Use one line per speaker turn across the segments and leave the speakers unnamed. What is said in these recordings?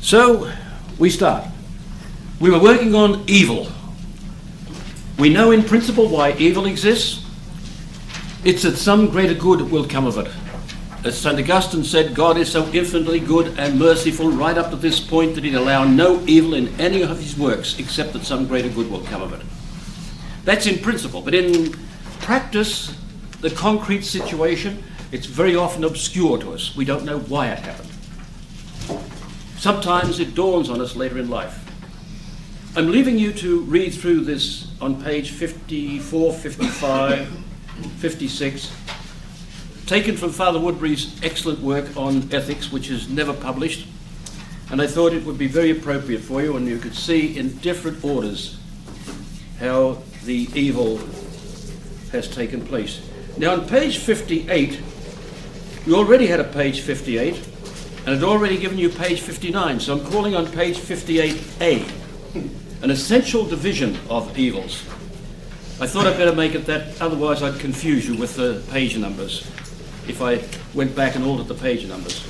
So we start. We were working on evil. We know in principle why evil exists. It's that some greater good will come of it. As St. Augustine said, God is so infinitely good and merciful right up to this point that he'd allow no evil in any of his works except that some greater good will come of it. That's in principle, but in practice, the concrete situation, it's very often obscure to us. We don't know why it happened. Sometimes it dawns on us later in life. I'm leaving you to read through this on page 54, 55, 56, taken from Father Woodbury's excellent work on ethics, which is never published, and I thought it would be very appropriate for you, and you could see in different orders how the evil has taken place. Now on page 58, you already had a page 58, and I'd already given you page 59, so I'm calling on page 58A, an essential division of evils. I thought I'd better make it that, otherwise I'd confuse you with the page numbers if I went back and altered the page numbers.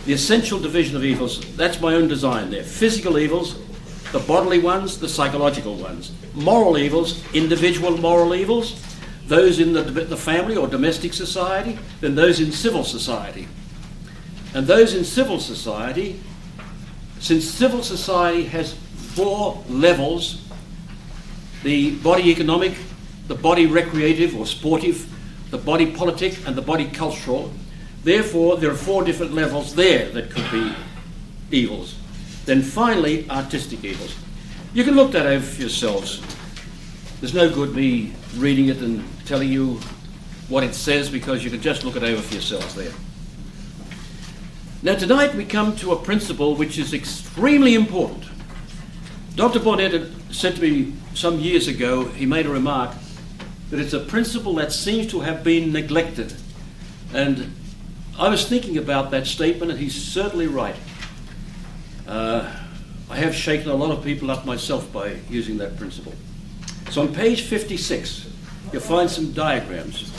The essential division of evils, that's my own design there. Physical evils, the bodily ones, the psychological ones. Moral evils, individual moral evils, those in the family or domestic society, then those in civil society. And those in civil society, since civil society has 4 levels, the body economic, the body recreative or sportive, the body politic, and the body cultural. Therefore, there are 4 different levels there that could be evils. Then finally, artistic evils. You can look that over for yourselves. There's no good me reading it and telling you what it says, because you can just look it over for yourselves there. Now tonight we come to a principle which is extremely important. Dr. Bonnet had said to me some years ago, he made a remark, that it's a principle that seems to have been neglected. And I was thinking about that statement, and he's certainly right. I have shaken a lot of people up myself by using that principle. So on page 56, you'll find some diagrams.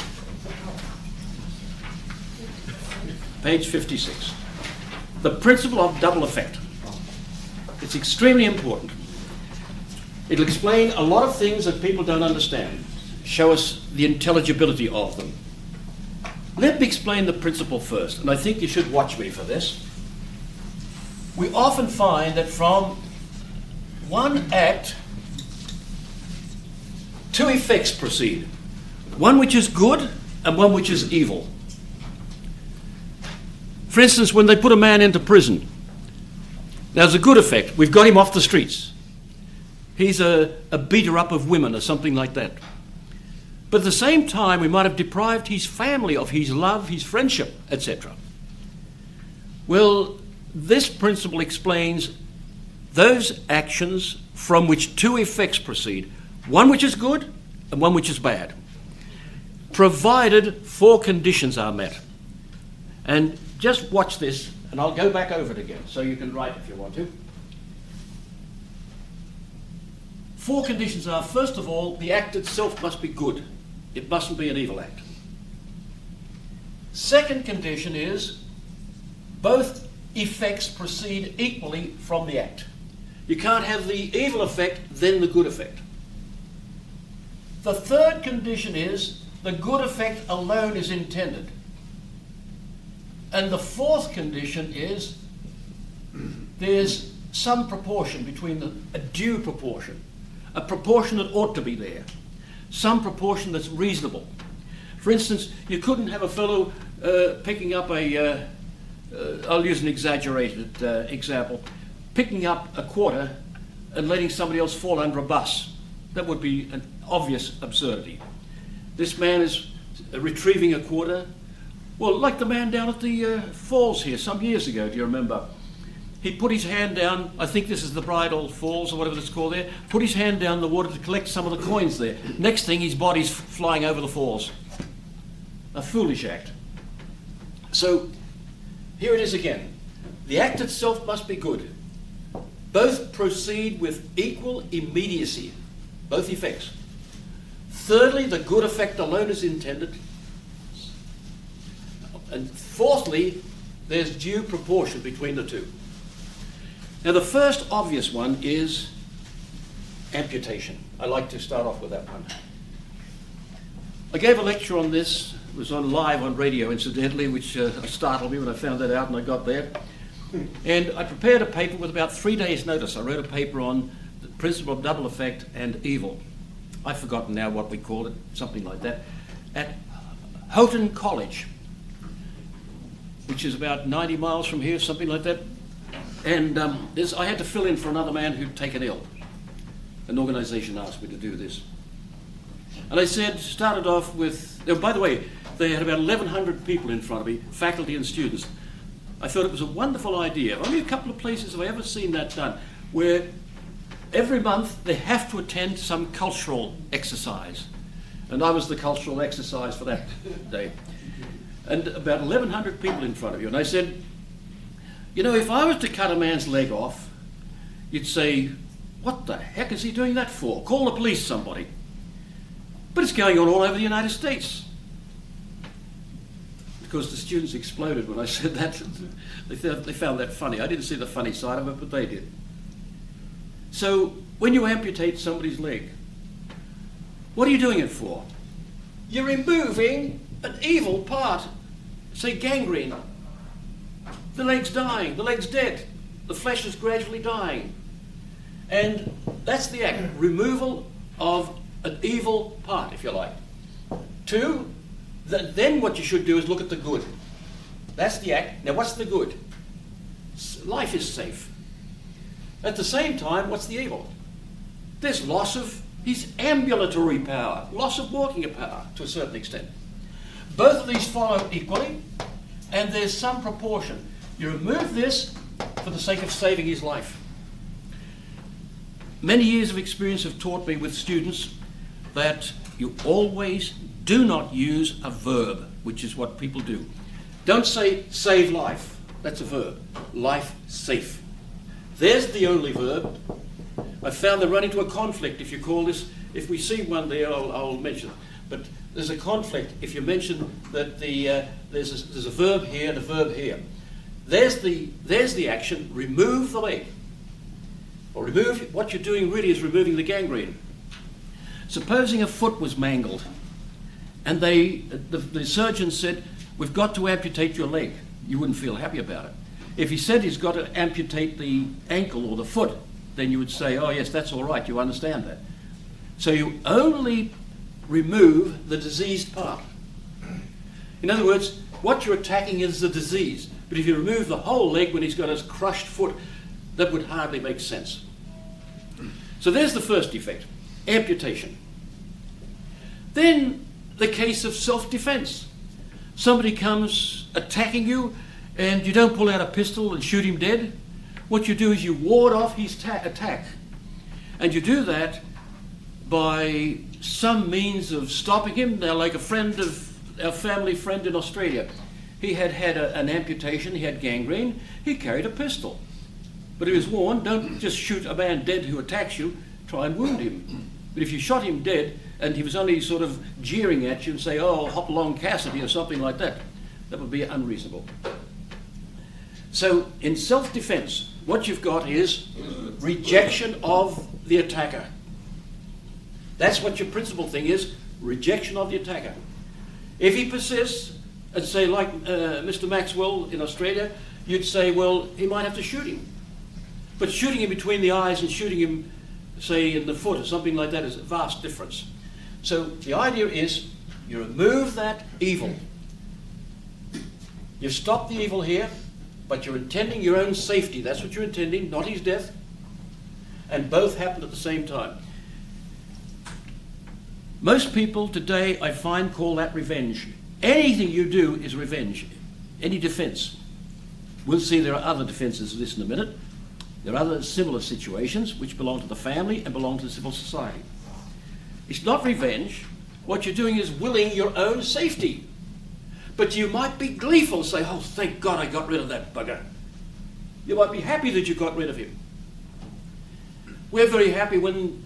Page 56. The principle of double effect. It's extremely important. It'll explain a lot of things that people don't understand, show us the intelligibility of them. Let me explain the principle first, and I think you should watch me for this. We often find that from one act, 2 effects proceed. One which is good and one which is evil. For instance, when they put a man into prison, there's a good effect. We've got him off the streets. He's a beater up of women or something like that. But at the same time, we might have deprived his family of his love, his friendship, etc. Well, this principle explains those actions from which 2 effects proceed, one which is good and one which is bad, provided 4 conditions are met. And just watch this, and I'll go back over it again, so you can write if you want to. 4 conditions are, first of all, the act itself must be good. It mustn't be an evil act. Second condition is both effects proceed equally from the act. You can't have the evil effect, then the good effect. The third condition is the good effect alone is intended. And the fourth condition is there's some proportion between a due proportion, a proportion that ought to be there, some proportion that's reasonable. For instance, you couldn't have a fellow picking up I'll use an exaggerated example, picking up a quarter and letting somebody else fall under a bus. That would be an obvious absurdity. This man is retrieving a quarter. Well, like the man down at the falls here some years ago, do you remember? He put his hand down, I think this is the Bridal Falls or whatever it's called there, put his hand down the water to collect some of the coins there. Next thing, his body's flying over the falls. A foolish act. So, here it is again. The act itself must be good. Both proceed with equal immediacy, both effects. Thirdly, the good effect alone is intended. And fourthly, there's due proportion between the two. Now, the first obvious one is amputation. I like to start off with that one. I gave a lecture on this. It was on live on radio, incidentally, which startled me when I found that out and I got there. And I prepared a paper with about 3 days' notice. I wrote a paper on the principle of double effect and evil. I've forgotten now what we called it, something like that, at Houghton College, which is about 90 miles from here, something like that. And I had to fill in for another man who'd taken ill. An organisation asked me to do this. And I started off with, by the way, they had about 1,100 people in front of me, faculty and students. I thought it was a wonderful idea. Only a couple of places have I ever seen that done, where every month they have to attend some cultural exercise. And I was the cultural exercise for that day. And about 1,100 people in front of you. And I said, you know, if I was to cut a man's leg off, you'd say, what the heck is he doing that for? Call the police, somebody. But it's going on all over the United States. Because the students exploded when I said that. They found that funny. I didn't see the funny side of it, but they did. So when you amputate somebody's leg, what are you doing it for? You're removing an evil part. Say gangrene. The leg's dying. The leg's dead. The flesh is gradually dying. And that's the act. Removal of an evil part, if you like. 2, then what you should do is look at the good. That's the act. Now, what's the good? Life is safe. At the same time, what's the evil? There's loss of his ambulatory power, loss of walking power to a certain extent. Both of these follow equally, and there's some proportion. You remove this for the sake of saving his life. Many years of experience have taught me with students that you always do not use a verb, which is what people do. Don't say save life. That's a verb. Life safe. There's the only verb. I found they run into a conflict if you call this. If we see one there, I'll mention it. But there's a conflict if you mention that there's a verb here and a verb here. There's the action. Remove the leg. Or remove, what you're doing really is removing the gangrene. Supposing a foot was mangled, and the surgeon said, we've got to amputate your leg. You wouldn't feel happy about it. If he said he's got to amputate the ankle or the foot, then you would say, oh yes, that's all right, you understand that. So you only remove the diseased part. In other words, what you're attacking is the disease. But if you remove the whole leg when he's got his crushed foot, that would hardly make sense. So there's the first defect, amputation. Then the case of self-defense. Somebody comes attacking you and you don't pull out a pistol and shoot him dead. What you do is you ward off his attack. And you do that by some means of stopping him. Now, like a friend of our family friend in Australia, he had an amputation, he had gangrene, he carried a pistol. But he was warned, don't just shoot a man dead who attacks you, try and wound him. But if you shot him dead and he was only sort of jeering at you and say, oh, hop along Cassidy or something like that, that would be unreasonable. So in self-defense, what you've got is rejection of the attacker. That's what your principal thing is, rejection of the attacker. If he persists, and say like Mr. Maxwell in Australia, you'd say, well, he might have to shoot him. But shooting him between the eyes and shooting him, say, in the foot or something like that is a vast difference. So the idea is you remove that evil. You stop the evil here, but you're intending your own safety. That's what you're intending, not his death. And both happen at the same time. Most people today, I find, call that revenge. Anything you do is revenge. Any defense. We'll see there are other defenses of this in a minute. There are other similar situations which belong to the family and belong to civil society. It's not revenge. What you're doing is willing your own safety. But you might be gleeful and say, oh, thank God I got rid of that bugger. You might be happy that you got rid of him. We're very happy when,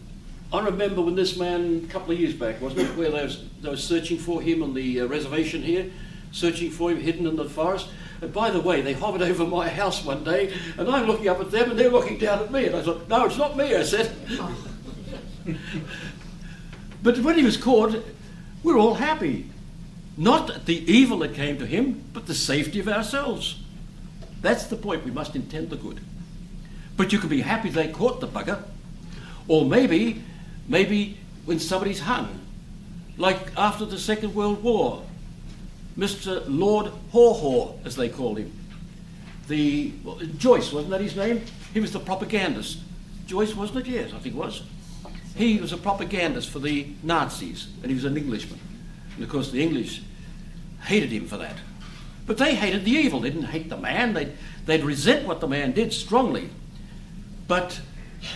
I remember when this man, a couple of years back, wasn't it, where they were searching for him on the reservation here, searching for him hidden in the forest. And by the way, they hovered over my house one day, and I'm looking up at them, and they're looking down at me. And I thought, no, it's not me, I said. But when he was caught, we're all happy. Not at the evil that came to him, but the safety of ourselves. That's the point. We must intend the good. But you can be happy they caught the bugger. Or maybe when somebody's hung, like after the Second World War, Mr. Lord Haw-Haw, as they called him. Joyce, wasn't that his name? He was the propagandist. Joyce, wasn't it? Yes, I think it was. He was a propagandist for the Nazis, and he was an Englishman. And of course the English hated him for that. But they hated the evil. They didn't hate the man. They'd resent what the man did strongly. But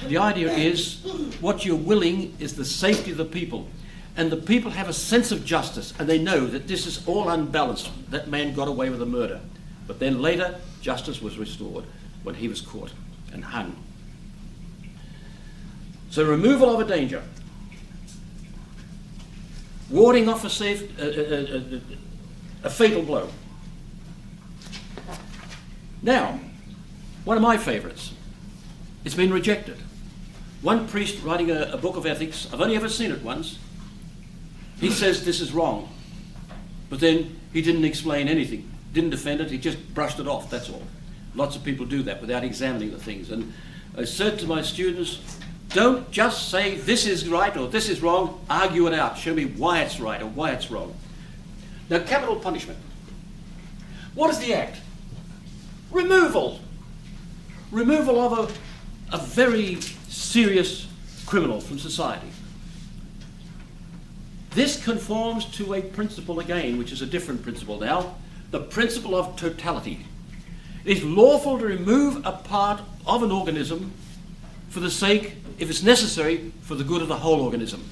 the idea is what you're willing is the safety of the people. And the people have a sense of justice, and they know that this is all unbalanced. That man got away with a murder. But then later, justice was restored when he was caught and hung. So removal of a danger. Warding off a fatal blow. Now, one of my favourites. It's been rejected. One priest writing a book of ethics, I've only ever seen it once, he says this is wrong. But then he didn't explain anything, didn't defend it, he just brushed it off, that's all. Lots of people do that without examining the things. And I said to my students, don't just say this is right or this is wrong, argue it out. Show me why it's right or why it's wrong. Now, capital punishment. What is the act? Removal. Removal of a very serious criminal from society. This conforms to a principle again, which is a different principle now, the principle of totality. It is lawful to remove a part of an organism for the sake, if it's necessary, for the good of the whole organism.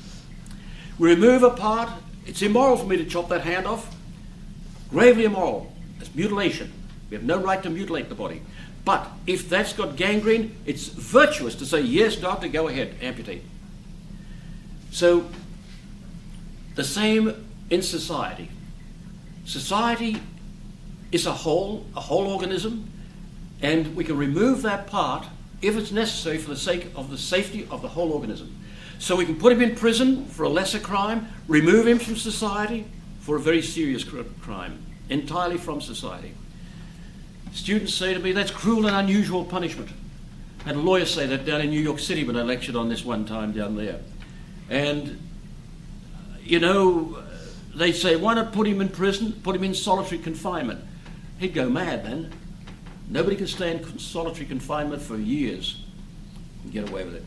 We remove a part, it's immoral for me to chop that hand off, gravely immoral. It's mutilation. We have no right to mutilate the body. But if that's got gangrene, it's virtuous to say, yes, doctor, go ahead, amputate. So, the same in society. Society is a whole organism, and we can remove that part if it's necessary for the sake of the safety of the whole organism. So we can put him in prison for a lesser crime, remove him from society for a very serious crime, entirely from society. Students say to me, that's cruel and unusual punishment. I had a lawyer say that down in New York City when I lectured on this one time down there. And, you know, they say, why not put him in prison, put him in solitary confinement? He'd go mad then. Nobody can stay in solitary confinement for years and get away with it.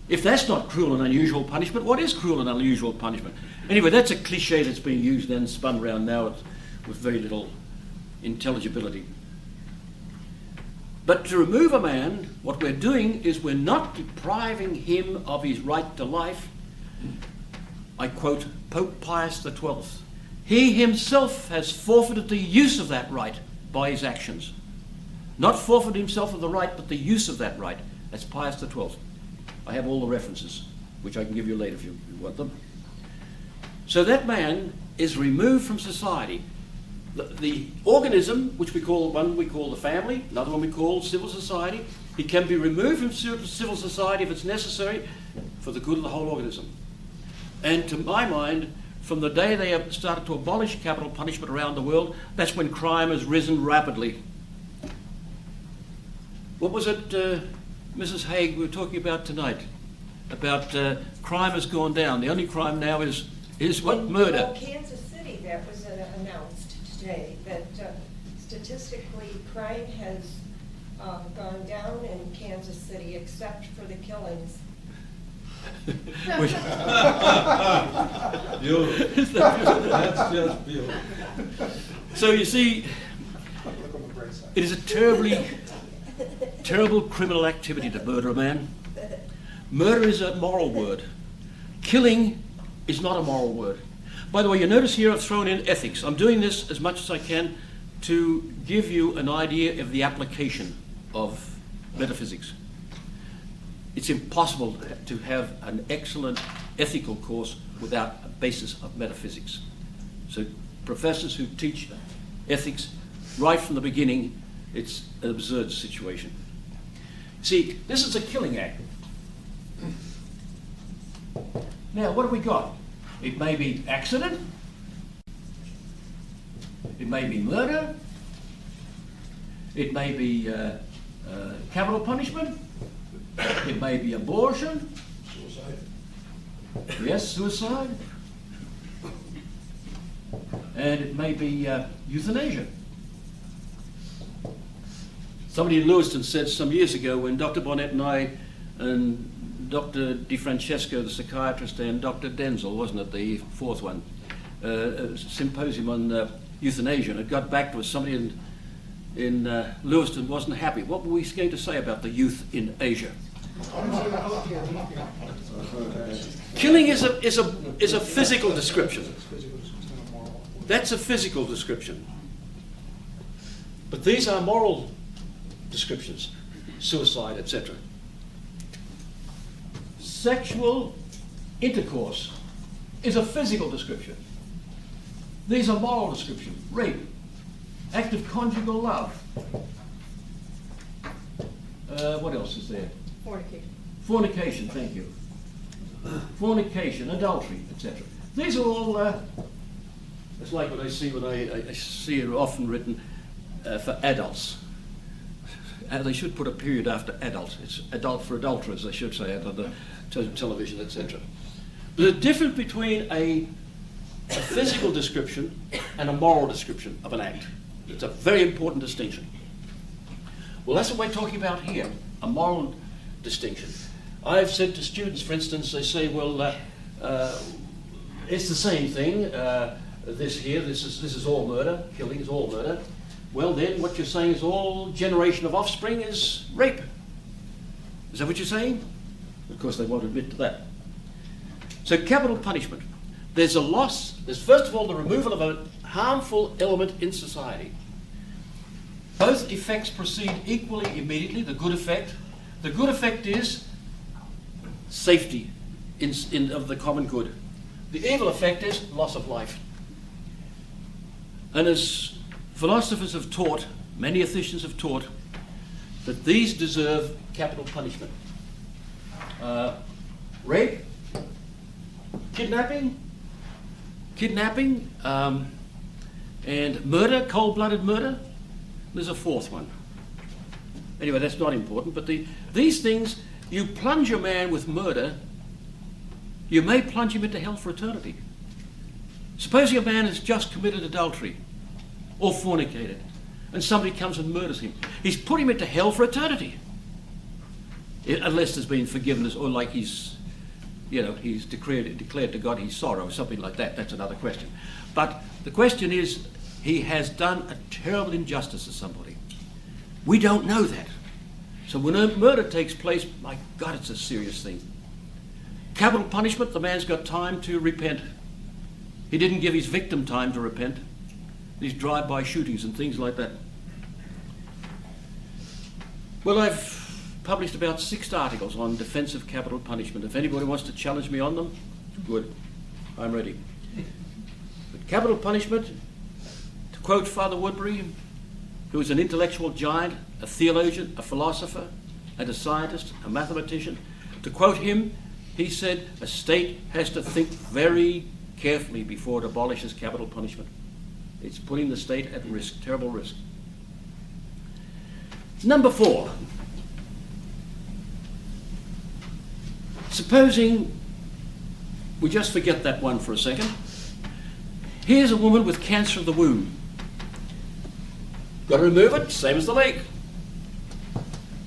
If that's not cruel and unusual punishment, what is cruel and unusual punishment? Anyway, that's a cliche that's being used and spun around now with very little intelligibility. But to remove a man, what we're doing is we're not depriving him of his right to life. I quote Pope Pius XII. He himself has forfeited the use of that right by his actions. Not forfeit himself of the right, but the use of that right. That's Pius XII. I have all the references, which I can give you later if you want them. So that man is removed from society. The organism, which one we call the family, another one we call civil society, he can be removed from civil society if it's necessary for the good of the whole organism. And to my mind, from the day they have started to abolish capital punishment around the world, that's when crime has risen rapidly. What was it, Mrs. Haig, we were talking about tonight? About crime has gone down. The only crime now is what? Murder.
In Kansas City, that was announced today, that statistically crime has gone down in Kansas City except for the killings.
That's just beautiful.
So you see, it is a terrible criminal activity to murder a man. Murder is a moral word. Killing is not a moral word. By the way, you notice here I've thrown in ethics. I'm doing this as much as I can to give you an idea of the application of metaphysics. It's impossible to have an excellent ethical course without a basis of metaphysics. So professors who teach ethics right from the beginning, it's an absurd situation. See, this is a killing act. Now, what have we got? It may be accident. It may be murder. It may be capital punishment. It may be abortion.
Suicide.
Yes, suicide. And it may be euthanasia. Somebody in Lewiston said some years ago when Dr. Bonnet and I and Dr. DiFrancesco, the psychiatrist, and Dr. Denzel, wasn't it, the fourth one, a symposium on euthanasia, and it got back to us, somebody in Lewiston wasn't happy. What were we going to say about the youth in Asia? Killing is a physical description. That's a physical description. But these are moral descriptions, suicide, etc. Sexual intercourse is a physical description. These are moral descriptions. Rape, act of conjugal love. What else is there?
Fornication.
Fornication, thank you. Fornication, adultery, etc. These are all, it's like what I see when I see it often written for adults. They should put a period after adult. It's adult for adulterers, they should say, on the television, etc. There's a difference between a physical description and a moral description of an act. It's a very important distinction. Well, that's what we're talking about here, a moral distinction. I've said to students, for instance, they say, well, it's the same thing. This is all murder. Killing is all murder. Well, then, what you're saying is all generation of offspring is rape. Is that what you're saying? Of course, they won't admit to that. So, capital punishment. There's a loss. There's, first of all, the removal of a harmful element in society. Both effects proceed equally immediately. The good effect. The good effect is safety of the common good. The evil effect is loss of life. And as philosophers have taught, many ethicians have taught, that these deserve capital punishment. Rape, kidnapping, and murder, cold-blooded murder. There's a fourth one. Anyway, that's not important, but these things, you plunge a man with murder, you may plunge him into hell for eternity. Supposing a man has just committed adultery or fornicated, and somebody comes and murders him. He's put him into hell for eternity. Unless there's been forgiveness, or like he's declared to God he's sorry, or something like that. That's another question. But the question is, he has done a terrible injustice to somebody. We don't know that. So when a murder takes place, my God, it's a serious thing. Capital punishment, the man's got time to repent. He didn't give his victim time to repent. These drive-by shootings and things like that. Well, I've published about 6 articles on defense of capital punishment. If anybody wants to challenge me on them, good, I'm ready. But capital punishment, to quote Father Woodbury, who was an intellectual giant, a theologian, a philosopher, and a scientist, a mathematician, to quote him, he said, a state has to think very carefully before it abolishes capital punishment. It's putting the state at risk, terrible risk. Number 4. Supposing we just forget that one for a second. Here's a woman with cancer of the womb. Got to remove it, same as the leg.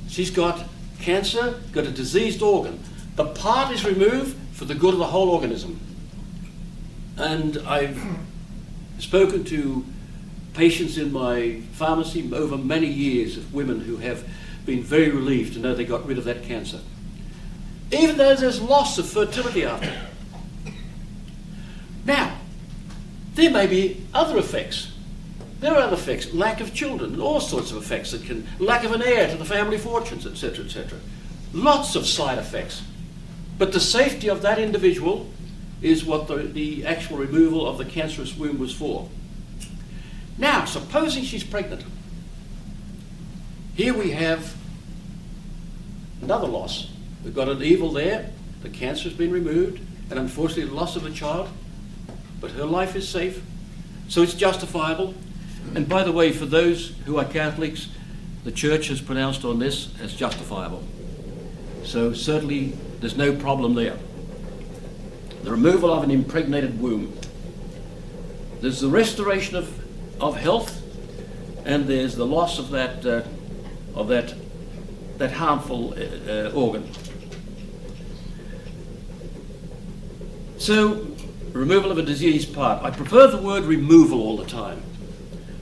She's got cancer, got a diseased organ. The part is removed for the good of the whole organism. And I've spoken to patients in my pharmacy over many years of women who have been very relieved to know they got rid of that cancer. Even though there's loss of fertility after. Now, there may be other effects. There are other effects, lack of children, and all sorts of effects that can, lack of an heir to the family fortunes, etc., etc. Lots of side effects. But the safety of that individual is what the actual removal of the cancerous womb was for. Now, supposing she's pregnant. Here we have another loss. We've got an evil there. The cancer has been removed, and unfortunately the loss of a child. But her life is safe, so it's justifiable. And by the way, for those who are Catholics, the Church has pronounced on this as justifiable. So certainly there's no problem there. The removal of an impregnated womb. There's the restoration of health, and there's the loss of that harmful organ. So, removal of a diseased part. I prefer the word removal all the time,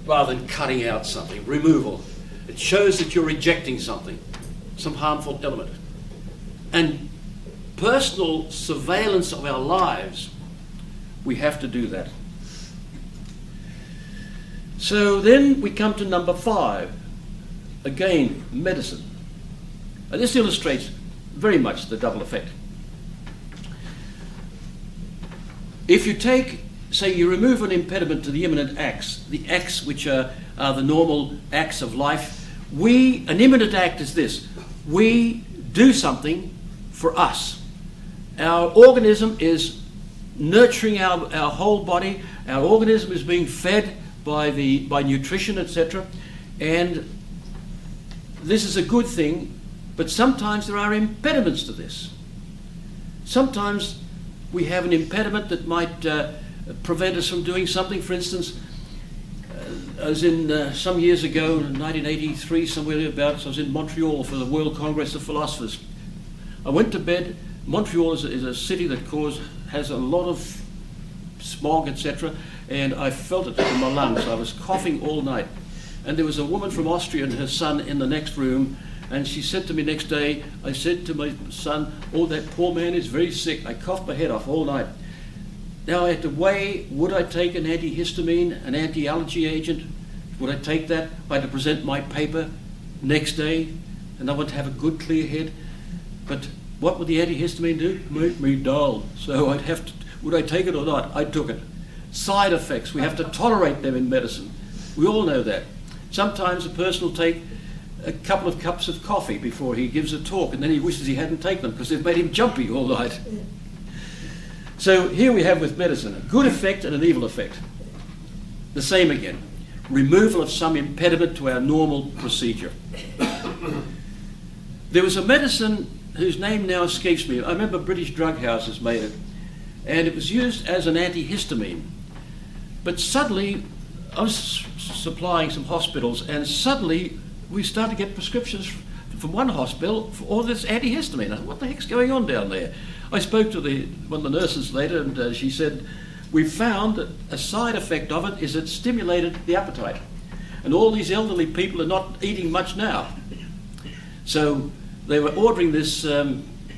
rather than cutting out something. Removal. It shows that you're rejecting something, some harmful element. And personal surveillance of our lives, we have to do that. So then we come to number 5. Again, medicine. And this illustrates very much the double effect. If you take, say, you remove an impediment to the imminent acts, the acts which are the normal acts of life, an imminent act is this: we do something for us. Our organism is nurturing our whole body. Our organism is being fed by nutrition, etc. And this is a good thing, but sometimes there are impediments to this. Sometimes we have an impediment that might prevent us from doing something. For instance, I was in some years ago, in 1983, somewhere thereabouts, I was in Montreal for the World Congress of Philosophers. I went to bed. Montreal is a city that has a lot of smog, etc., and I felt it in my lungs. I was coughing all night. And there was a woman from Austria and her son in the next room, and she said to me next day, I said to my son, "Oh, that poor man is very sick." I coughed my head off all night. Now I had to weigh, would I take an antihistamine, an anti-allergy agent? Would I take that? I had to present my paper next day, and I want to have a good clear head. But what would the antihistamine do? Make me dull. So would I take it or not? I took it. Side effects, we have to tolerate them in medicine. We all know that. Sometimes a person will take a couple of cups of coffee before he gives a talk, and then he wishes he hadn't taken them because they've made him jumpy all night. So here we have with medicine a good effect and an evil effect. The same again. Removal of some impediment to our normal procedure. There was a medicine whose name now escapes me. I remember British drug houses made it, and it was used as an antihistamine. But suddenly, I was supplying some hospitals, and suddenly we started to get prescriptions from one hospital for all this antihistamine. I thought, what the heck's going on down there? I spoke to one of the nurses later, and she said, we found that a side effect of it is it stimulated the appetite. And all these elderly people are not eating much now. So they were ordering this,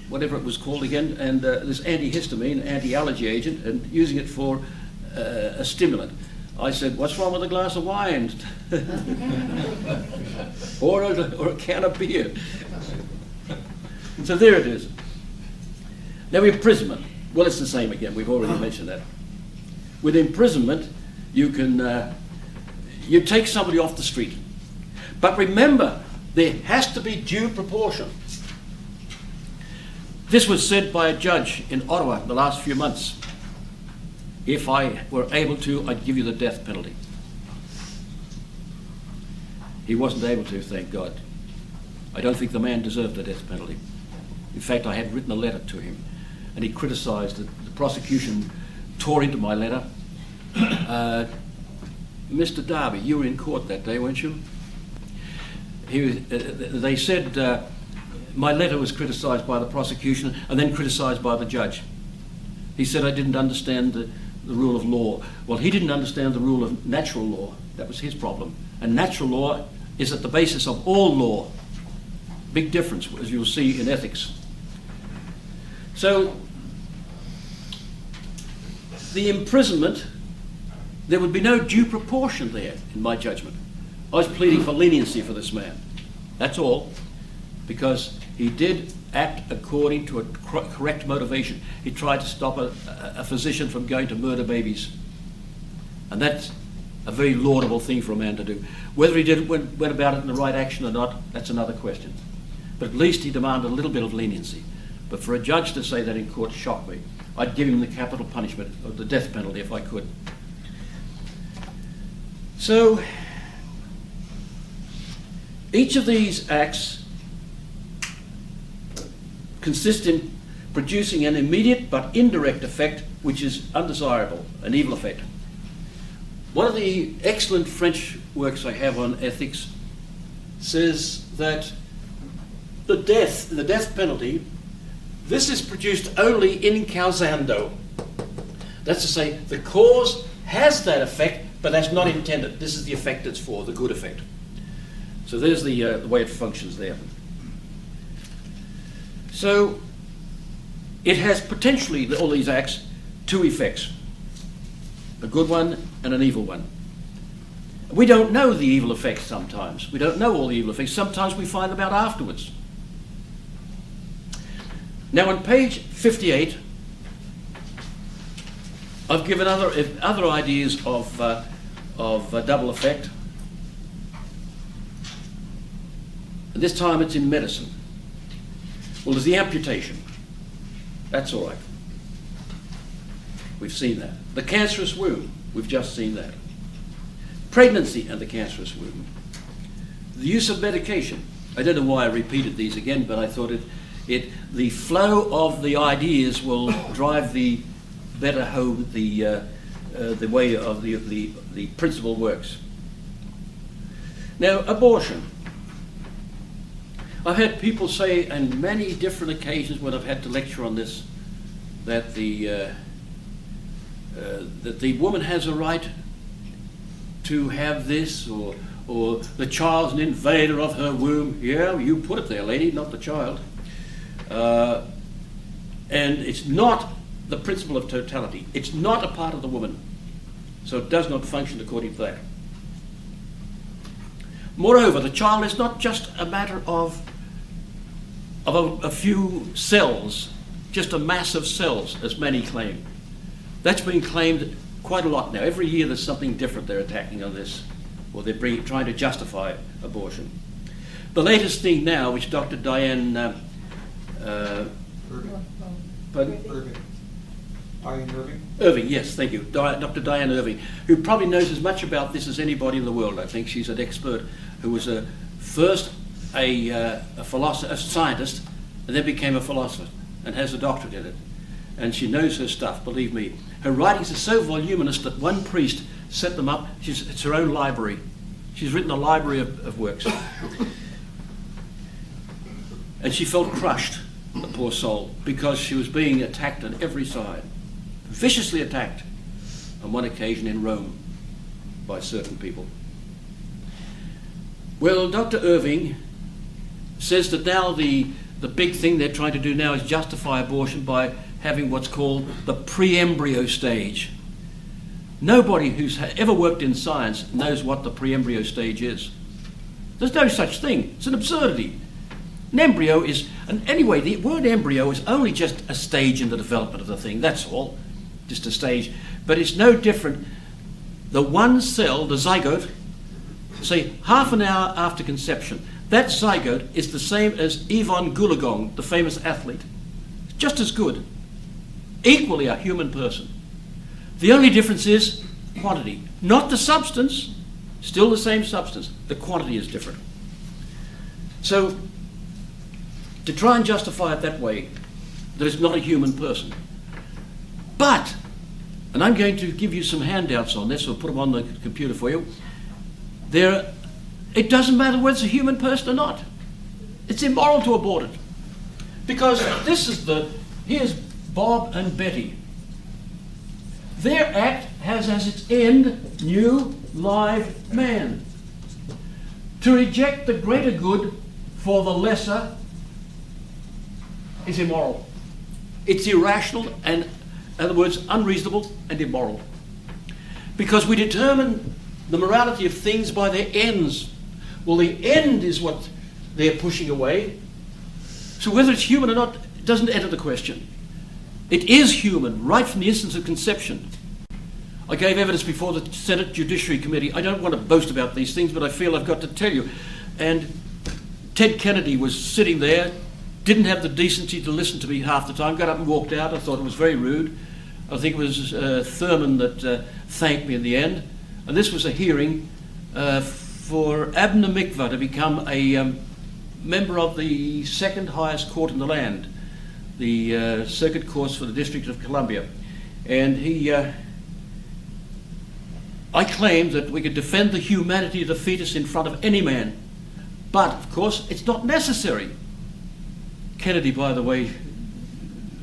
whatever it was called again, and this antihistamine, anti-allergy agent, and using it for a stimulant. I said, what's wrong with a glass of wine? or a can of beer. So there it is. Now imprisonment. Well, it's the same again. We've already mentioned that. With imprisonment, you take somebody off the street. But remember, there has to be due proportion. This was said by a judge in Ottawa in the last few months. If I were able to, I'd give you the death penalty. He wasn't able to, thank God. I don't think the man deserved the death penalty. In fact, I had written a letter to him, and he criticised it. The prosecution tore into my letter. Mr. Darby, you were in court that day, weren't you? They said my letter was criticised by the prosecution and then criticised by the judge. He said I didn't understand the rule of law. Well, he didn't understand the rule of natural law. That was his problem. And natural law is at the basis of all law. Big difference, as you'll see in ethics. So, the imprisonment, there would be no due proportion there, in my judgment. I was pleading for leniency for this man. That's all. Because he did act according to a correct motivation. He tried to stop a physician from going to murder babies. And that's a very laudable thing for a man to do. Whether he went about it in the right action or not, that's another question. But at least he demanded a little bit of leniency. But for a judge to say that in court shocked me. I'd give him the capital punishment, or the death penalty if I could. So, each of these acts consist in producing an immediate but indirect effect which is undesirable, an evil effect. One of the excellent French works I have on ethics says that the death penalty, this is produced only in causando. That's to say, the cause has that effect, but that's not intended. This is the effect it's for, the good effect. So there's the way it functions there. So it has potentially, all these acts, two effects. A good one and an evil one. We don't know the evil effects sometimes. We don't know all the evil effects. Sometimes we find them out afterwards. Now on page 58, I've given other ideas of double effect. And this time it's in medicine. Well, there's the amputation. That's all right. We've seen that. The cancerous womb. We've just seen that. Pregnancy and the cancerous womb. The use of medication. I don't know why I repeated these again, but I thought the flow of the ideas will drive the better home the way of the principle works. Now, abortion. I've had people say on many different occasions when I've had to lecture on this that the woman has a right to have this, or the child's an invader of her womb. Yeah, you put it there, lady, not the child. And it's not the principle of totality. It's not a part of the woman. So it does not function according to that. Moreover, the child is not just a matter of a few cells, just a mass of cells, as many claim. That's been claimed quite a lot now. Every year there's something different they're attacking on this, or they're trying to justify abortion. The latest thing now, which Dr. Diane Irving, yes, thank you. Dr. Diane Irving, who probably knows as much about this as anybody in the world. I think she's an expert who was first a philosopher, a scientist, and then became a philosopher and has a doctorate in it. And she knows her stuff, believe me. Her writings are so voluminous that one priest set them up. It's her own library. She's written a library of works. And she felt crushed, the poor soul, because she was being attacked on every side. Viciously attacked on one occasion in Rome by certain people. Well, Dr. Irving says that now the big thing they're trying to do now is justify abortion by having what's called the pre-embryo stage. Nobody who's ever worked in science knows what the pre-embryo stage is. There's no such thing. It's an absurdity. An embryo is, and anyway, the word embryo is only just a stage in the development of the thing, that's all. Just a stage. But it's no different. The one cell, the zygote, say half an hour after conception, that zygote is the same as Yvonne Goolagong, the famous athlete. Just as good. Equally a human person. The only difference is quantity. Not the substance, still the same substance. The quantity is different. So, to try and justify it that way, that it's not a human person. But, and I'm going to give you some handouts on this, or put them on the computer for you, it doesn't matter whether it's a human person or not. It's immoral to abort it. Because here's Bob and Betty. Their act has as its end new live man. To reject the greater good for the lesser is immoral. It's irrational and, in other words, unreasonable and immoral. Because we determine the morality of things by their ends. Well, the end is what they're pushing away. So whether it's human or not doesn't enter the question. It is human right from the instance of conception. I gave evidence before the Senate Judiciary Committee. I don't want to boast about these things, but I feel I've got to tell you. And Ted Kennedy was sitting there, didn't have the decency to listen to me half the time, got up and walked out. I thought it was very rude. I think it was Thurman that thanked me in the end. And this was a hearing for Abner Mikva to become a member of the second highest court in the land, the Circuit Courts for the District of Columbia. And I claimed that we could defend the humanity of the fetus in front of any man. But, of course, it's not necessary. Kennedy, by the way,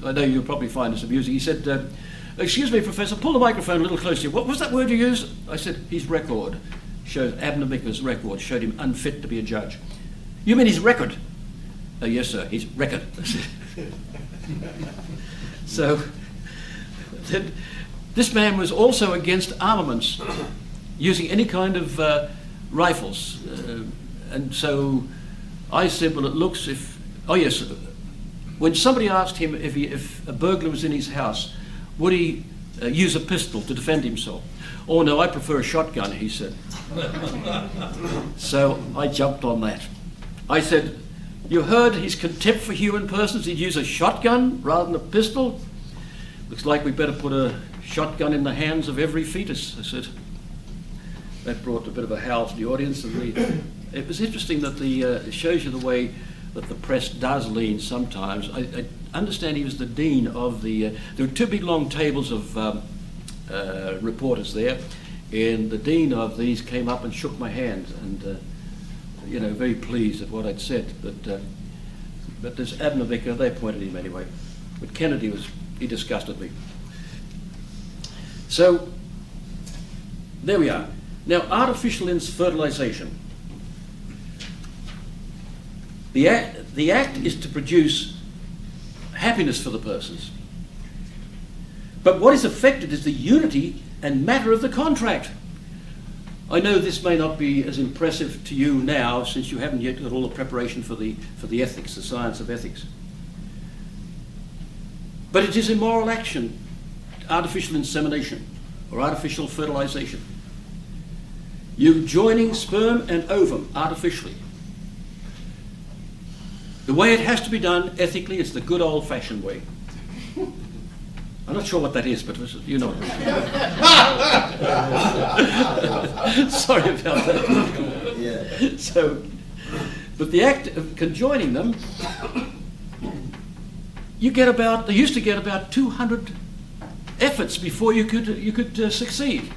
I know you'll probably find this amusing, he said, excuse me, Professor, pull the microphone a little closer. What was that word you used? I said, his record showed, Abner Mikva's record showed him unfit to be a judge. You mean his record? Oh, yes, sir, his record. So, this man was also against armaments, using any kind of rifles. And so I said, well, it looks when somebody asked him if a burglar was in his house, would he use a pistol to defend himself? Oh, no, I prefer a shotgun, he said. So I jumped on that. I said, you heard his contempt for human persons, he'd use a shotgun rather than a pistol? Looks like we better put a shotgun in the hands of every fetus, I said. That brought a bit of a howl to the audience. And it was interesting that it shows you the way that the press does lean sometimes. I understand he was the dean of there were two big long tables of reporters there, and the dean of these came up and shook my hand, and very pleased at what I'd said. But this Abner Vicker, they appointed him anyway. But Kennedy he disgusted me. So there we are. Now, artificial fertilization. The act is to produce happiness for the persons. But what is affected is the unity and matter of the contract. I know this may not be as impressive to you now, since you haven't yet got all the preparation for the ethics, the science of ethics. But it is immoral action, artificial insemination or artificial fertilization. You joining sperm and ovum artificially. The way it has to be done ethically is the good old-fashioned way. I'm not sure what that is, but you know. Sorry about that. Yeah. So, but the act of conjoining them, they used to get about 200 efforts before you could succeed.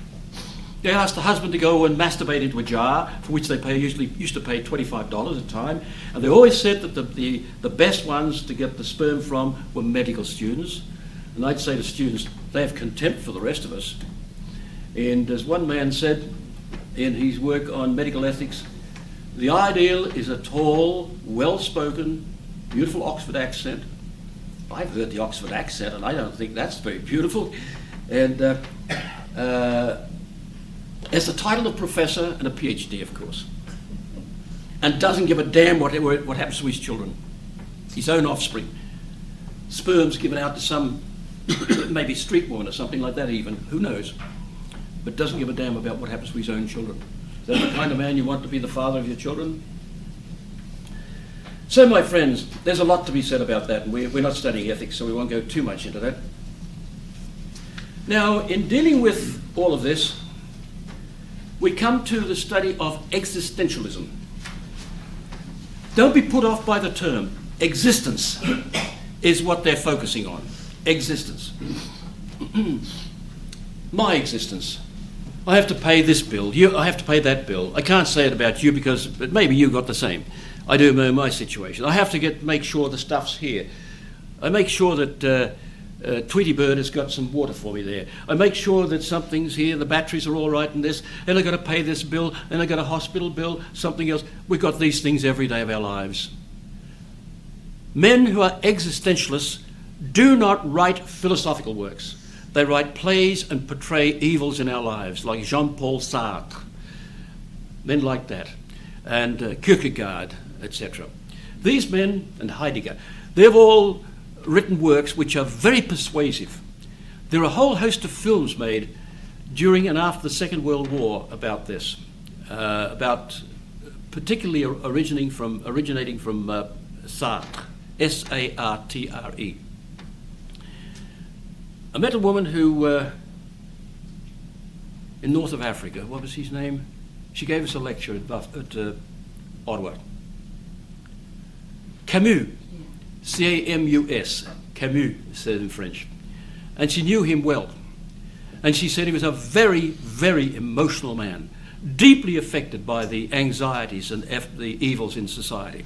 They asked the husband to go and masturbate into a jar, for which they usually used to pay $25 a time, and they always said that the best ones to get the sperm from were medical students. And I'd say to students, they have contempt for the rest of us. And as one man said in his work on medical ethics, the ideal is a tall, well-spoken, beautiful Oxford accent. I've heard the Oxford accent, and I don't think that's very beautiful. And has the title of professor and a PhD, of course, and doesn't give a damn what happens to his children, his own offspring. Sperm's given out to some, maybe street woman or something like that even, who knows, but doesn't give a damn about what happens to his own children. Is that the kind of man you want to be the father of your children? So, my friends, there's a lot to be said about that, and we're not studying ethics, so we won't go too much into that. Now, in dealing with all of this, we come to the study of existentialism. Don't be put off by the term. Existence is what they're focusing on. Existence. My existence. I have to pay this bill. I have to pay that bill. I can't say it about you but maybe you got the same. I do know my situation. I have to make sure the stuff's here. I make sure that Tweety Bird has got some water for me there. I make sure that something's here, the batteries are all right in this, and I've got to pay this bill, and I've got a hospital bill, something else. We've got these things every day of our lives. Men who are existentialists do not write philosophical works. They write plays and portray evils in our lives, like Jean-Paul Sartre, men like that, and Kierkegaard, etc. These men, and Heidegger, they've all written works which are very persuasive. There are a whole host of films made during and after the Second World War about this, about particularly originating from Sartre, S-A-R-T-R-E. I met a woman who, in north of Africa, what was his name? She gave us a lecture at Ottawa. Camus, C-A-M-U-S, Camus, said in French. And she knew him well. And she said he was a very, very emotional man, deeply affected by the anxieties and the evils in society.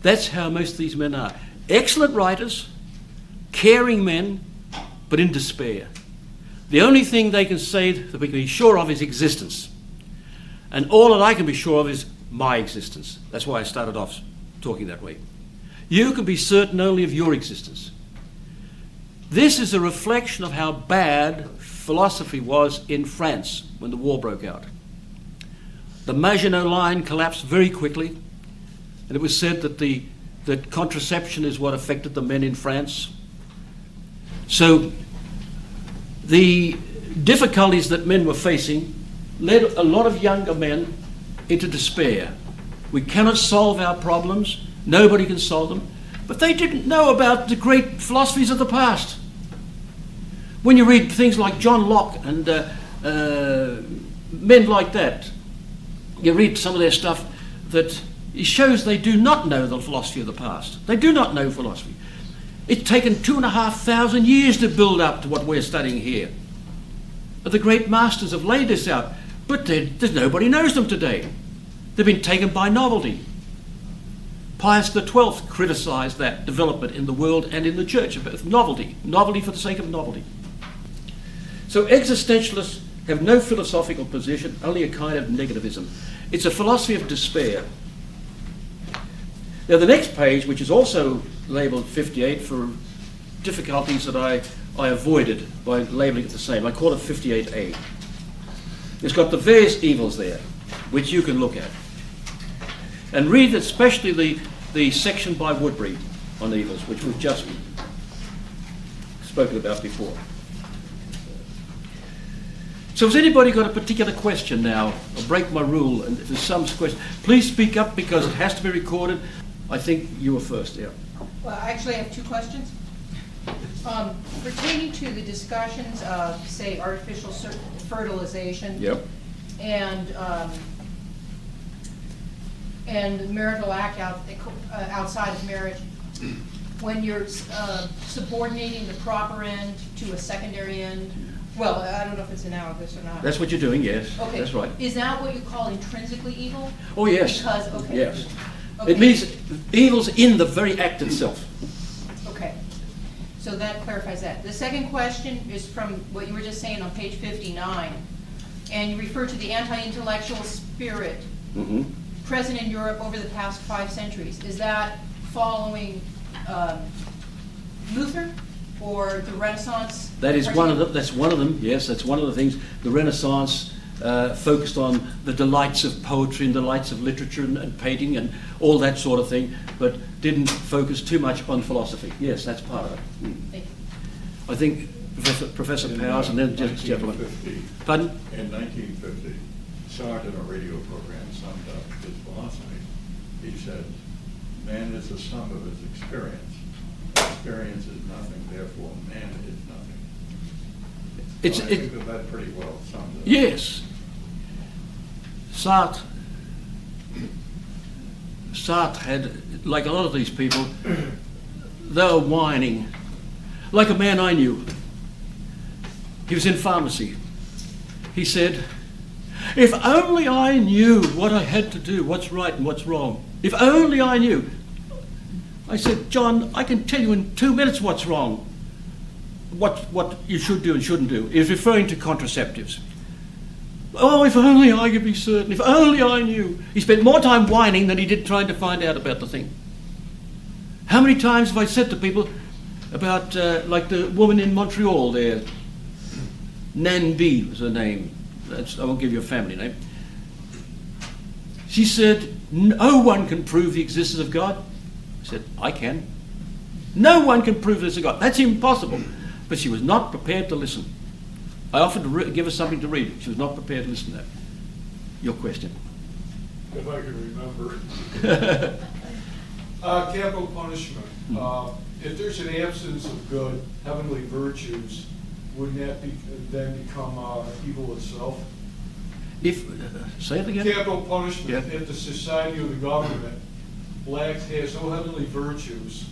That's how most of these men are. Excellent writers, caring men, but in despair. The only thing they can say that we can be sure of is existence. And all that I can be sure of is my existence. That's why I started off talking that way. You can be certain only of your existence. This is a reflection of how bad philosophy was in France when the war broke out. The Maginot Line collapsed very quickly, and it was said that contraception is what affected the men in France. So the difficulties that men were facing led a lot of younger men into despair. We cannot solve our problems. Nobody can solve them. But they didn't know about the great philosophies of the past. When you read things like John Locke and men like that, you read some of their stuff that it shows they do not know the philosophy of the past. They do not know philosophy. It's taken 2,500 years to build up to what we're studying here. The great masters have laid this out, but there's nobody knows them today. They've been taken by novelty. Pius XII criticized that development in the world and in the church about novelty for the sake of novelty. So existentialists have no philosophical position, only a kind of negativism. It's a philosophy of despair. Now the next page, which is also labelled 58 for difficulties that I avoided by labelling it the same, I call it 58A. It's got the various evils there, which you can look at. And read especially the section by Woodbury on evils, which we've just spoken about before. So has anybody got a particular question now? I'll break my rule, and if there's some question, please speak up because it has to be recorded. I think you were first, yeah.
Well, actually, I have two questions. Pertaining to the discussions of, say, artificial fertilization,
Yep.
and marital act outside of marriage, when you're subordinating the proper end to a secondary end. Well, I don't know if it's analogous or not.
That's what you're doing, yes.
Okay.
That's right.
Is that what you call intrinsically evil?
Oh, yes.
Because, okay.
Yes.
Okay.
It means evil's in the very act itself.
Okay. So that clarifies that. The second question is from what you were just saying on page 59. And you refer to the anti-intellectual spirit present in Europe over the past 5 centuries. Is that following Luther or the Renaissance?
That is one of them. That's one of them. Yes, that's one of the things. The Renaissance focused on the delights of poetry and the delights of literature and painting and all that sort of thing, but didn't focus too much on philosophy. Yes, that's part of it.
Thank you.
I think Professor Powers and then just gentlemen. Pardon?
In 1950, Sartre in a radio program summed up his philosophy. He said, man is the sum of his experience. Experience is nothing, therefore man is nothing. So I think that pretty well sums it up.
Yes. Sartre had, like a lot of these people, they were whining. Like a man I knew. He was in pharmacy. He said, if only I knew what I had to do, what's right and what's wrong. If only I knew. I said, John, I can tell you in 2 minutes what's wrong. What you should do and shouldn't do. He was referring to contraceptives. Oh, if only I could be certain. If only I knew. He spent more time whining than he did trying to find out about the thing. How many times have I said to people about, like the woman in Montreal there, Nan B was her name. I won't give you a family name. She said, no one can prove the existence of God. I said, I can. No one can prove this of God. That's impossible. But she was not prepared to listen. I offered to give her something to read. She was not prepared to listen to that. Your question.
If I can remember. Capital punishment. If there's an absence of good, heavenly virtues, wouldn't that then become evil itself?
Say it again?
Capital punishment,
Yeah.
if the society or the government has no heavenly virtues,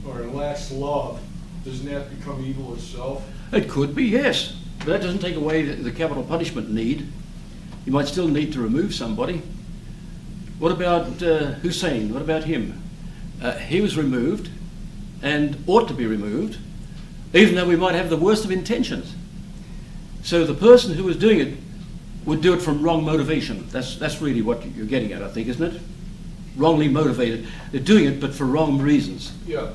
or lacks love, doesn't that become evil itself?
It could be, yes. But that doesn't take away the capital punishment need. You might still need to remove somebody. What about Hussein? What about him? He was removed and ought to be removed, even though we might have the worst of intentions. So the person who was doing it would do it from wrong motivation. That's really what you're getting at, I think, isn't it? Wrongly motivated. They're doing it, but for wrong reasons.
Yeah.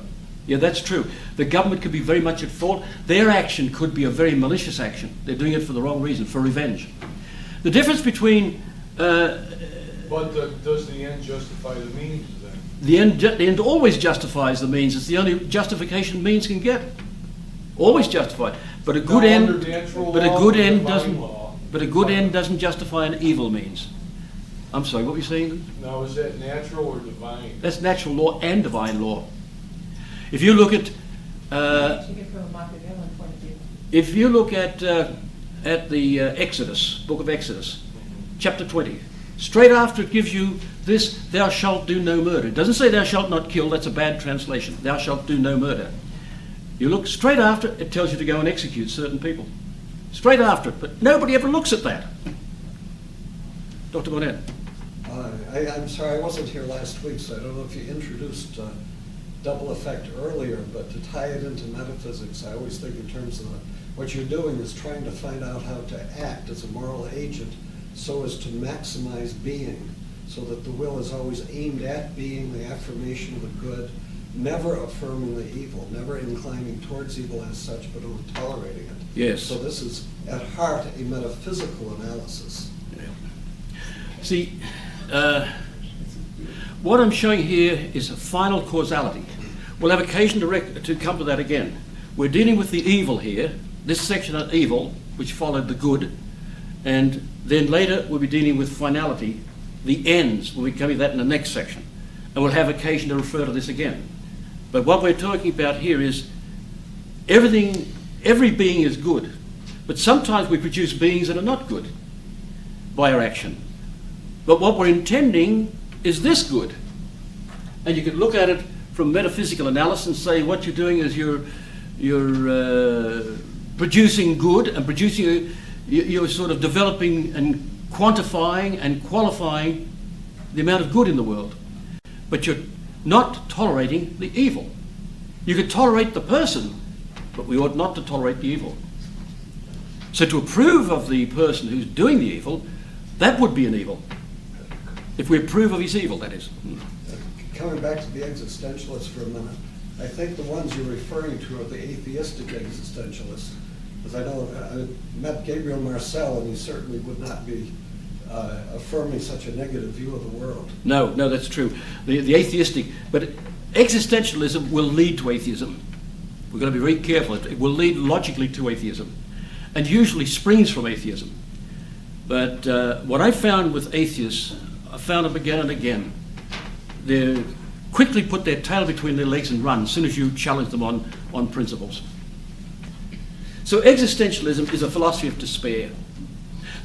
Yeah, that's true. The government could be very much at fault. Their action could be a very malicious action. They're doing it for the wrong reason, for revenge. The difference between...
But does the end justify the means then?
The end always justifies the means. It's the only justification means can get. Always justified. But a good end...
Under natural
But a
law
good
or
end
divine
doesn't...
law?
But a good end doesn't justify an evil means. I'm sorry, what were you saying?
Now, is that natural or divine?
That's natural law and divine law. If you look at...
From a Machiavellian point of view.
If you look at the Exodus, book of Exodus, chapter 20, straight after it gives you this, thou shalt do no murder. It doesn't say thou shalt not kill, that's a bad translation. Thou shalt do no murder. You look straight after, it tells you to go and execute certain people. Straight after it, but nobody ever looks at that. Dr. Bonnet.
I'm sorry, I wasn't here last week, so I don't know if you introduced double effect earlier, but to tie it into metaphysics, I always think in terms of what you're doing is trying to find out how to act as a moral agent so as to maximize being, so that the will is always aimed at being, the affirmation of the good, never affirming the evil, never inclining towards evil as such, but only tolerating it.
Yes.
So this is, at heart, a metaphysical analysis.
See, what I'm showing here is a final causality. We'll have occasion to come to that again. We're dealing with the evil here, this section of evil, which followed the good, and then later we'll be dealing with finality, the ends. We'll be coming to that in the next section. And we'll have occasion to refer to this again. But what we're talking about here is every being is good, but sometimes we produce beings that are not good by our action. But what we're intending is this good. And you can look at it from metaphysical analysis and say what you're doing is you're producing good and you're sort of developing and quantifying and qualifying the amount of good in the world. But you're not tolerating the evil. You could tolerate the person, but we ought not to tolerate the evil. So to approve of the person who's doing the evil, that would be an evil. If we approve of his evil, that is.
Coming back to the existentialists for a minute, I think the ones you're referring to are the atheistic existentialists. Because I know I met Gabriel Marcel, and he certainly would not be affirming such a negative view of the world.
No, that's true. The atheistic, but existentialism will lead to atheism. We've got to be very careful. It will lead logically to atheism, and usually springs from atheism. But what I found with atheists, I found them again and again. They quickly put their tail between their legs and run as soon as you challenge them on principles. So existentialism is a philosophy of despair.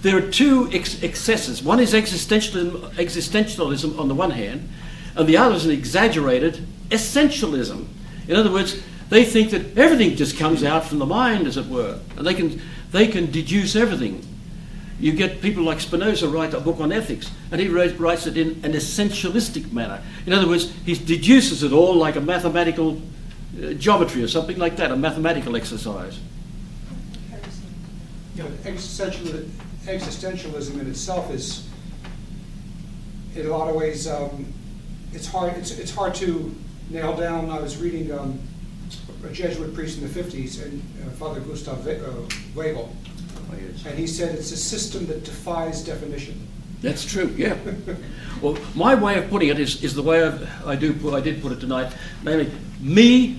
There are two excesses. One is existentialism on the one hand, and the other is an exaggerated essentialism. In other words, they think that everything just comes out from the mind, as it were, and they can deduce everything. You get people like Spinoza write a book on ethics, and he writes it in an essentialistic manner. In other words, he deduces it all like a mathematical geometry or something like that, a mathematical exercise.
You know, existentialism in itself is, in a lot of ways, it's hard to nail down. I was reading a Jesuit priest in the 50s, and Father Gustav Weigel. And he said it's a system that defies definition.
That's true, yeah. Well, my way of putting it is the way I did put it tonight. Namely,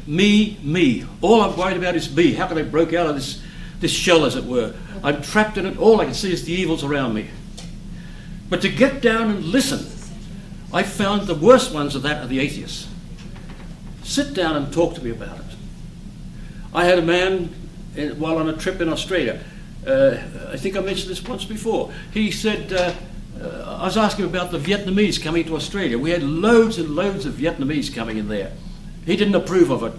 me. All I'm worried about is me. How can I break out of this shell, as it were. I'm trapped in it. All I can see is the evils around me. But to get down and listen, I found the worst ones of that are the atheists. Sit down and talk to me about it. I had a man, while on a trip in Australia, I think I mentioned this once before, he said, I was asking about the Vietnamese coming to Australia. We had loads and loads of Vietnamese coming in there. He didn't approve of it.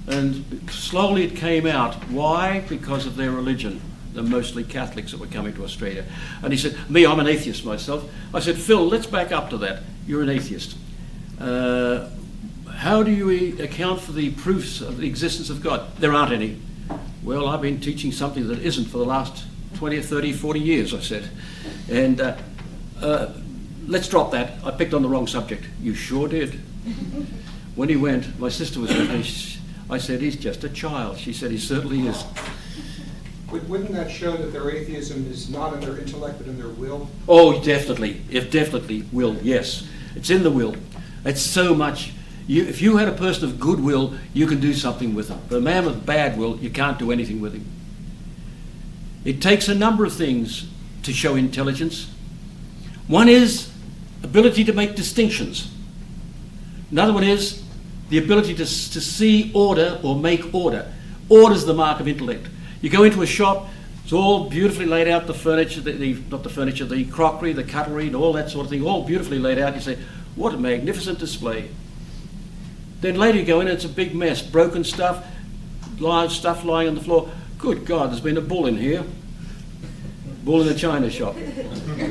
And slowly it came out. Why? Because of their religion. They're mostly Catholics that were coming to Australia. And he said, me, I'm an atheist myself. I said, Phil, let's back up to that. You're an atheist. How do you account for the proofs of the existence of God? There aren't any. Well, I've been teaching something that isn't for the last 20 or 30, 40 years, I said. And let's drop that. I picked on the wrong subject. You sure did. When he went, my sister was with me. I said, he's just a child. She said, he certainly is.
Wouldn't that show that their atheism is not in their intellect but in their will?
Oh, definitely. It definitely will, yes. It's in the will. It's so much. If you had a person of good will, you can do something with him. But a man with bad will, you can't do anything with him. It takes a number of things to show intelligence. One is ability to make distinctions. Another one is the ability to see order or make order. Order is the mark of intellect. You go into a shop, it's all beautifully laid out, the furniture, not the furniture, the crockery, the cutlery, and all that sort of thing, all beautifully laid out. You say, what a magnificent display. Then later you go in and it's a big mess, broken stuff, live stuff lying on the floor. Good God, there's been a bull in here. Bull in a china shop.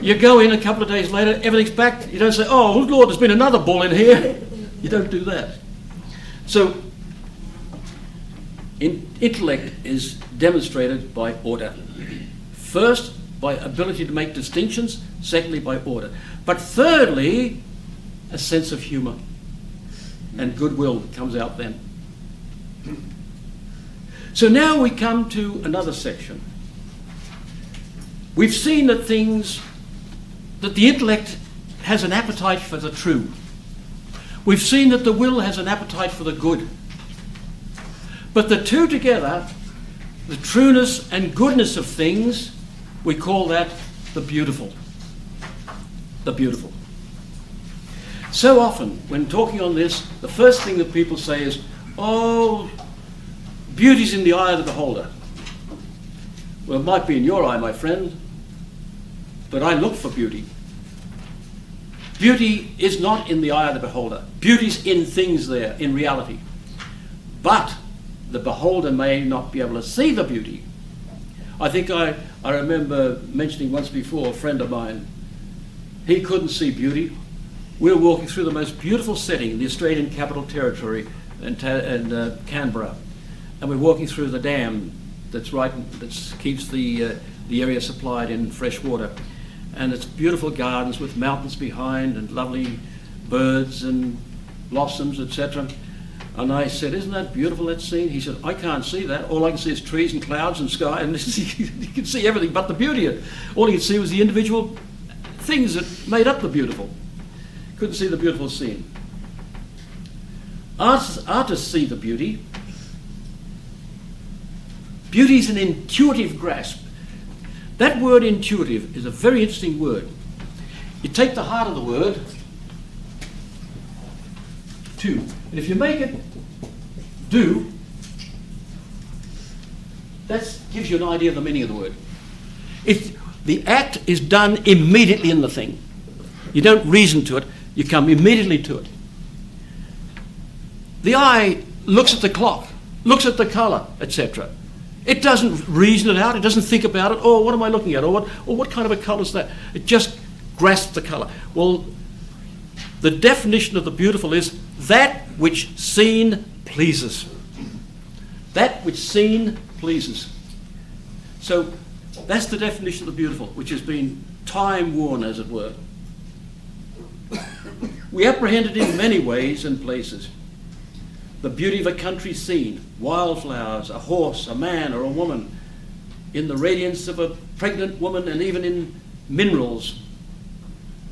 You go in a couple of days later, everything's back. You don't say, oh Lord, there's been another bull in here. You don't do that. So, intellect is demonstrated by order. First, by ability to make distinctions. Secondly, by order. But thirdly, a sense of humour. And goodwill comes out then. So now we come to another section. We've seen that the intellect has an appetite for the true. We've seen that the will has an appetite for the good. But the two together, the trueness and goodness of things, we call that the beautiful. The beautiful. So often, when talking on this, the first thing that people say is, oh, beauty's in the eye of the beholder. Well, it might be in your eye, my friend, but I look for beauty. Beauty is not in the eye of the beholder. Beauty's in things there, in reality. But the beholder may not be able to see the beauty. I think I remember mentioning once before a friend of mine. He couldn't see beauty. We were walking through the most beautiful setting in the Australian Capital Territory and Canberra. And we're walking through the dam that keeps the area supplied in fresh water. And it's beautiful gardens with mountains behind and lovely birds and blossoms, etc. And I said, isn't that beautiful, that scene? He said, I can't see that. All I can see is trees and clouds and sky, and you can see everything but the beauty of it. All he could see was the individual things that made up the beautiful. Couldn't see the beautiful scene. Artists see the beauty. Beauty is an intuitive grasp. That word intuitive is a very interesting word. You take the heart of the word, to, and if you make it do, that gives you an idea of the meaning of the word. The act is done immediately in the thing. You don't reason to it, you come immediately to it. The eye looks at the clock, looks at the colour, etc. It doesn't reason it out, it doesn't think about it, oh, what am I looking at, or what kind of a colour is that? It just grasps the colour. Well, the definition of the beautiful is that which seen pleases. That which seen pleases. So that's the definition of the beautiful, which has been time-worn, as it were. We apprehend it in many ways and places. The beauty of a country scene, wildflowers, a horse, a man or a woman, in the radiance of a pregnant woman, and even in minerals.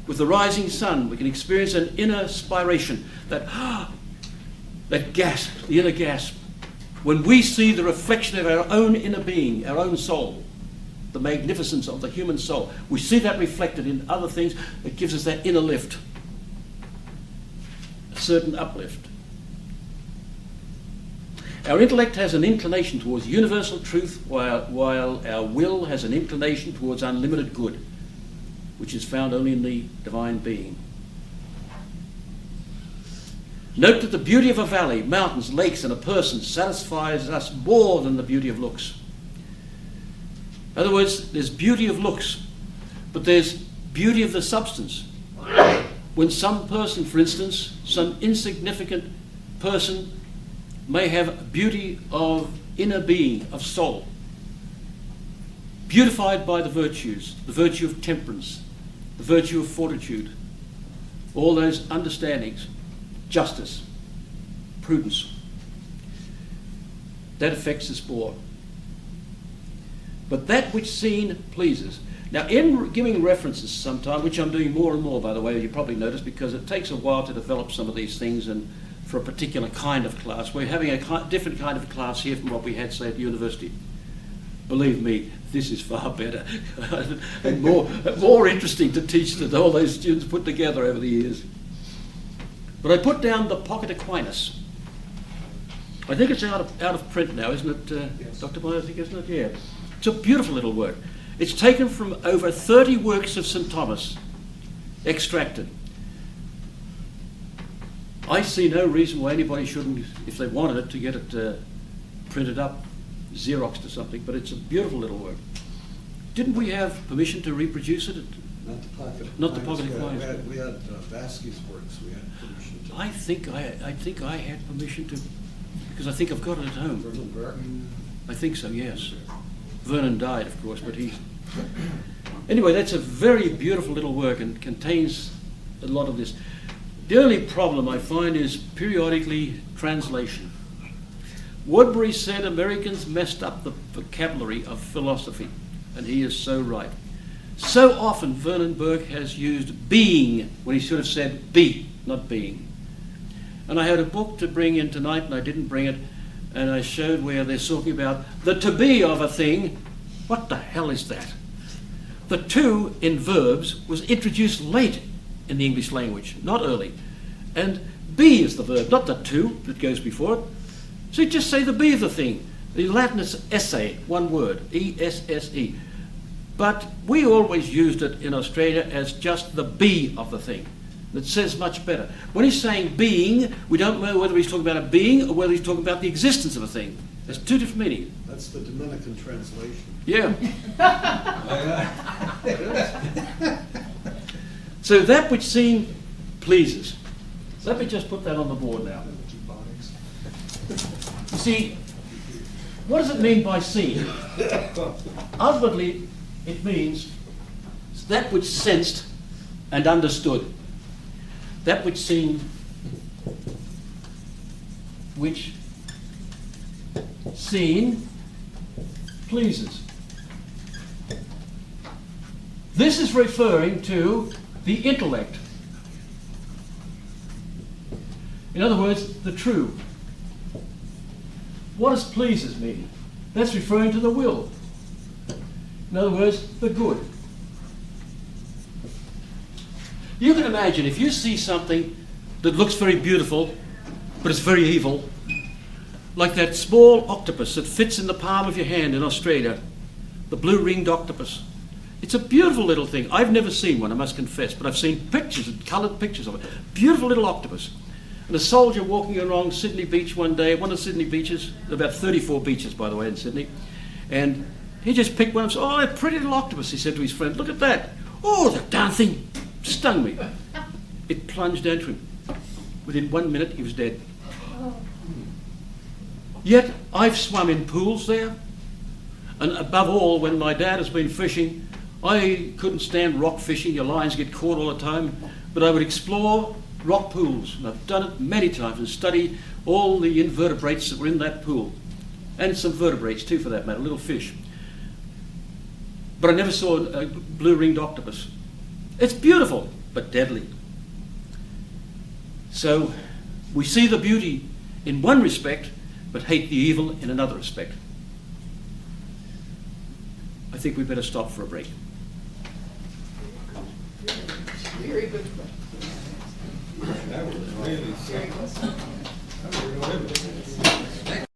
With the rising sun, we can experience an inner spiration, that gasp, the inner gasp. when we see the reflection of our own inner being, our own soul, the magnificence of the human soul, we see that reflected in other things, it gives us that inner lift, a certain uplift. Our intellect has an inclination towards universal truth, while our will has an inclination towards unlimited good, which is found only in the divine being. Note that the beauty of a valley, mountains, lakes, and a person satisfies us more than the beauty of looks. In other words, there's beauty of looks, but there's beauty of the substance. When some person, for instance, some insignificant person may have beauty of inner being, of soul, beautified by the virtues, the virtue of temperance, the virtue of fortitude, all those understandings, justice, prudence. That affects us more. But that which seen pleases. Now, in giving references sometime, which I'm doing more and more, by the way, you probably noticed, because it takes a while to develop some of these things, and for a particular kind of class. We're having a different kind of class here from what we had, say, at university. Believe me, this is far better and more interesting to teach than all those students put together over the years. But I put down the Pocket Aquinas. I think it's out of print now, isn't it,
Yes.
Dr. Meyer, I think, isn't it? Yeah. It's a beautiful little work. It's taken from over 30 works of St. Thomas, extracted. I see no reason why anybody shouldn't, if they wanted it, to get it printed up, Xeroxed or something, but it's a beautiful little work. Didn't we have permission to reproduce it?
Not the Pocket Aquinas.
Not the Pocket Aquinas.
We had Vasky's works, we had permission to.
I think I had permission to, because I think I've got it at home.
Vernon Burke.
I think so, yes. Vernon died, of course, but he... Anyway, that's a very beautiful little work and contains a lot of this. The only problem I find is periodically translation. Woodbury said Americans messed up the vocabulary of philosophy, and he is so right. So often Vernon Burke has used being when he should have said be, not being. And I had a book to bring in tonight, and I didn't bring it, and I showed where they're talking about the to be of a thing. What the hell is that? The to in verbs was introduced late in the English language, not early. And be is the verb, not the to that goes before it. So you just say the be of the thing. The Latin is esse, one word, E-S-S-E. But we always used it in Australia as just the be of the thing. It says much better. When he's saying being, we don't know whether he's talking about a being or whether he's talking about the existence of a thing. There's two different meanings.
That's the Dominican translation.
Yeah. So that which seen pleases. Let me just put that on the board now. You see, what does it mean by seen? Ultimately, it means that which sensed and understood. That which seen, which seen pleases. This is referring to the intellect. In other words, the true. What does pleases mean? That's referring to the will. In other words, the good. You can imagine if you see something that looks very beautiful, but it's very evil, like that small octopus that fits in the palm of your hand in Australia, the blue-ringed octopus. It's a beautiful little thing. I've never seen one, I must confess, but I've seen pictures and coloured pictures of it. Beautiful little octopus. And a soldier walking along Sydney Beach one day, one of the Sydney beaches, about 34 beaches, by the way, in Sydney, and he just picked one and said, "Oh, that pretty little octopus," he said to his friend. "Look at that. Oh, the darn thing stung me." It plunged into him. Within 1 minute, he was dead. Yet, I've swum in pools there, and above all, when my dad has been fishing, I couldn't stand rock fishing. Your lines get caught all the time, but I would explore rock pools, and I've done it many times and studied all the invertebrates that were in that pool, and some vertebrates too, for that matter, little fish. But I never saw a blue-ringed octopus. It's beautiful, but deadly. So we see the beauty in one respect, but hate the evil in another respect. I think we better stop for a break.
Very good.
That was really,
Very good.
that was really